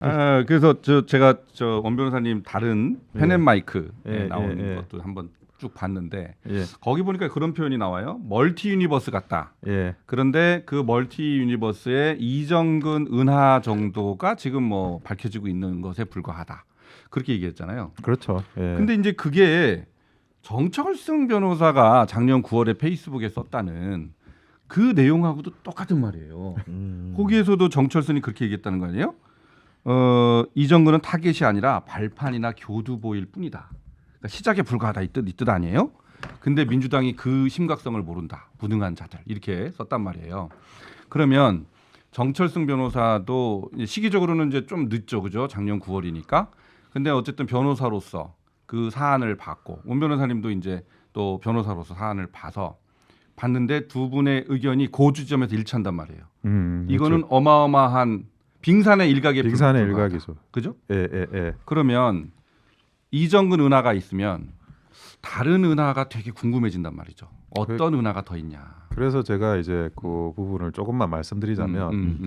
그래서 제가 원 변호사님 다른 펜앤마이크에 예, 나오는 예, 예. 것도 한번 쭉 봤는데 예. 거기 보니까 그런 표현이 나와요. 멀티 유니버스 같다. 예. 그런데 그 멀티 유니버스의 이정근 은하 정도가 지금 뭐 밝혀지고 있는 것에 불과하다. 그렇게 얘기했잖아요. 그렇죠. 예. 근데 이제 그게 정철승 변호사가 작년 9월에 페이스북에 썼다는 그 내용하고도 똑같은 말이에요. 거기에서도 정철승이 그렇게 얘기했다는 거 아니에요? 이정근은 타겟이 아니라 발판이나 교두보일 뿐이다. 그러니까 시작에 불과하다 이 뜻 아니에요? 근데 민주당이 그 심각성을 모른다. 무능한 자들 이렇게 썼단 말이에요. 그러면 정철승 변호사도 시기적으로는 이제 좀 늦죠, 그죠? 작년 9월이니까. 근데 어쨌든 변호사로서 그 사안을 봤고 원 변호사님도 이제 또 변호사로서 사안을 봐서 봤는데 두 분의 의견이 그 지점에서 일치한단 말이에요. 이거는 그렇죠. 어마어마한 빙산의 일각에 빙산의 불과하다. 일각이죠. 그죠? 예. 그러면 이정근 은하가 있으면 다른 은하가 되게 궁금해진단 말이죠. 어떤 은하가 더 있냐. 그래서 제가 이제 그 부분을 조금만 말씀드리자면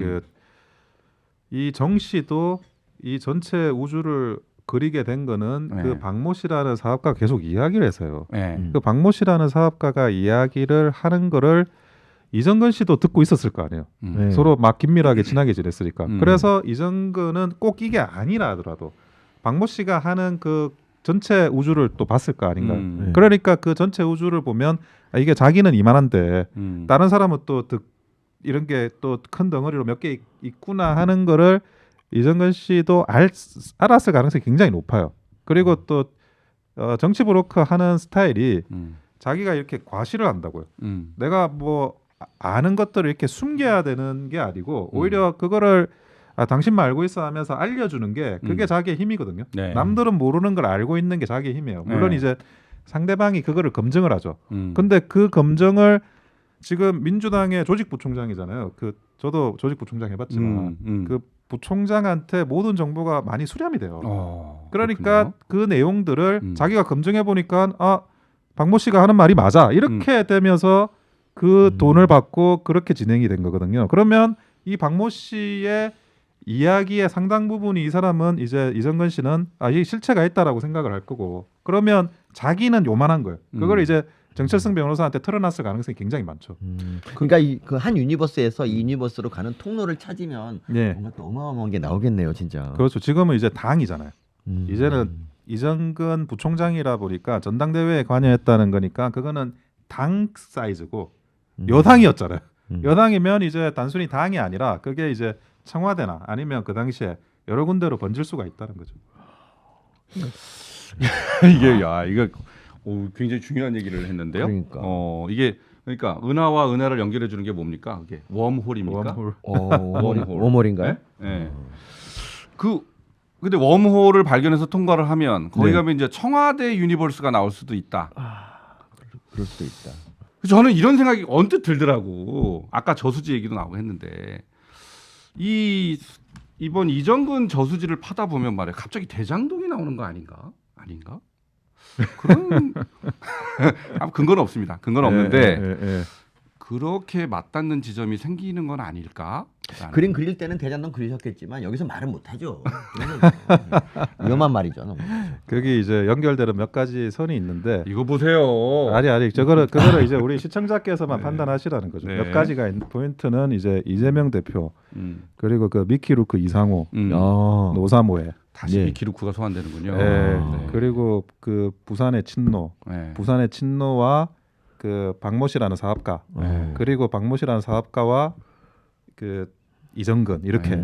이 정 씨도 이 전체 우주를 그리게 된 거는 네. 그 박모 씨라는 사업가 계속 이야기를 해서요. 네. 그 박모 씨라는 사업가가 이야기를 하는 거를 이정근 씨도 듣고 있었을 거 아니에요. 네. 서로 막 긴밀하게 친하게 지냈으니까. 음. 그래서 이정근은 꼭 이게 아니라 하더라도 박모 씨가 하는 그 전체 우주를 또 봤을 거 아닌가요. 네. 그러니까 그 전체 우주를 보면 이게 자기는 이만한데 다른 사람은 또 이런 게 또 큰 덩어리로 몇 개 있구나 하는 거를 이정근 씨도 알았을 가능성이 굉장히 높아요. 그리고 또 정치 브로커 하는 스타일이 자기가 이렇게 과시를 한다고요. 내가 뭐 아는 것들을 이렇게 숨겨야 되는 게 아니고 오히려 그거를 당신만 알고 있어 하면서 알려주는 게 그게 자기의 힘이거든요. 네. 남들은 모르는 걸 알고 있는 게 자기의 힘이에요. 물론 네. 이제 상대방이 그거를 검증을 하죠. 근데 그 검증을 지금 민주당의 조직부총장이잖아요. 저도 조직부총장 해봤지만 그 부총장한테 모든 정보가 많이 수렴이 돼요. 그러니까 그렇군요. 그 내용들을 자기가 검증해 보니까 박모 씨가 하는 말이 맞아 이렇게 되면서 그 돈을 받고 그렇게 진행이 된 거거든요. 그러면 이 박모 씨의 이야기의 상당 부분이 이 사람은 이제 이정근 씨는 이 실체가 있다라고 생각을 할 거고 그러면 자기는 요만한 거예요. 그걸 이제 정철승 변호사한테 털어놨을 가능성이 굉장히 많죠. 그러니까 그 한 유니버스에서 이 유니버스로 가는 통로를 찾으면 네. 뭔가 또 어마어마한 게 나오겠네요, 진짜. 그렇죠. 지금은 이제 당이잖아요. 이제는 이정근 부총장이라 보니까 전당대회에 관여했다는 거니까 그거는 당 사이즈고 여당이었잖아요. 여당이면 이제 단순히 당이 아니라 그게 이제 청와대나 아니면 그 당시에 여러 군데로 번질 수가 있다는 거죠. 이거 굉장히 중요한 얘기를 했는데요. 그러니까. 이게 그러니까 은하와 은하를 연결해 주는 게 뭡니까? 그게 웜홀입니까? 웜홀. 워몰인가요? 네. 근데 웜홀을 발견해서 통과를 하면 거기 네. 가면 이제 청와대 유니버스가 나올 수도 있다. 그럴 수도 있다. 저는 이런 생각이 언뜻 들더라고. 아까 저수지 얘기도 나오고 했는데 이번 이정근 저수지를 파다 보면 말이야 갑자기 대장동이 나오는 거 아닌가? 그런 근거는 없습니다. 근거는 없는데 그렇게 맞닿는 지점이 생기는 건 아닐까? 그림 그릴 때는 대장동 그리셨겠지만 여기서 말은 못하죠. 위험한 말이죠. 너무. 거기 이제 연결되는 몇 가지 선이 있는데 이거 보세요. 아니 그거를 이제 우리 시청자께서만 판단하시라는 거죠. 네. 몇 가지가 있는 포인트는 이제 이재명 대표 그리고 그 미키루크 이상호 노사모에 다시 예. 미키루크가 소환되는군요. 네. 그리고 그 부산의 친노 네. 부산의 친노와 그 박모 씨라는 사업가 그리고 박모 씨라는 사업가와 그 이정근 이렇게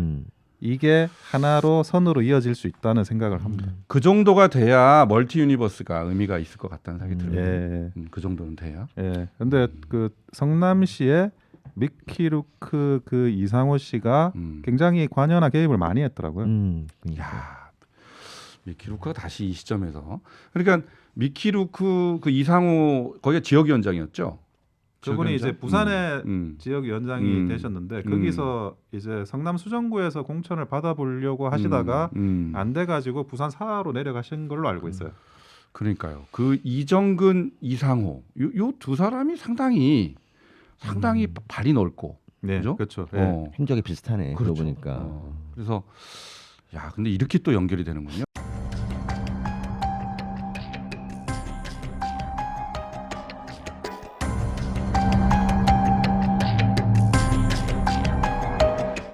이게 하나로 선으로 이어질 수 있다는 생각을 합니다. 그 정도가 돼야 멀티 유니버스가 의미가 있을 것 같다는 생각이 들어요. 예. 그 정도는 돼야. 예. 근데 그 성남시의 미키루크 그 이상호 씨가 굉장히 관여나 개입을 많이 했더라고요. 야, 미키루크가 다시 이 시점에서 그러니까 미키루크 그 이상호 거기가 지역위원장이었죠. 그분이 이제 부산의 지역위원장이 음. 되셨는데 거기서 이제 성남 수정구에서 공천을 받아보려고 하시다가 안 돼가지고 부산 사하로 내려가신 걸로 알고 있어요. 그러니까요. 그 이정근, 이상호 요 두 사람이 상당히 발이 넓고, 네, 그죠? 그렇죠. 행적이 비슷하네. 그러고 그렇죠. 보니까. 그래서 야, 근데 이렇게 또 연결이 되는군요.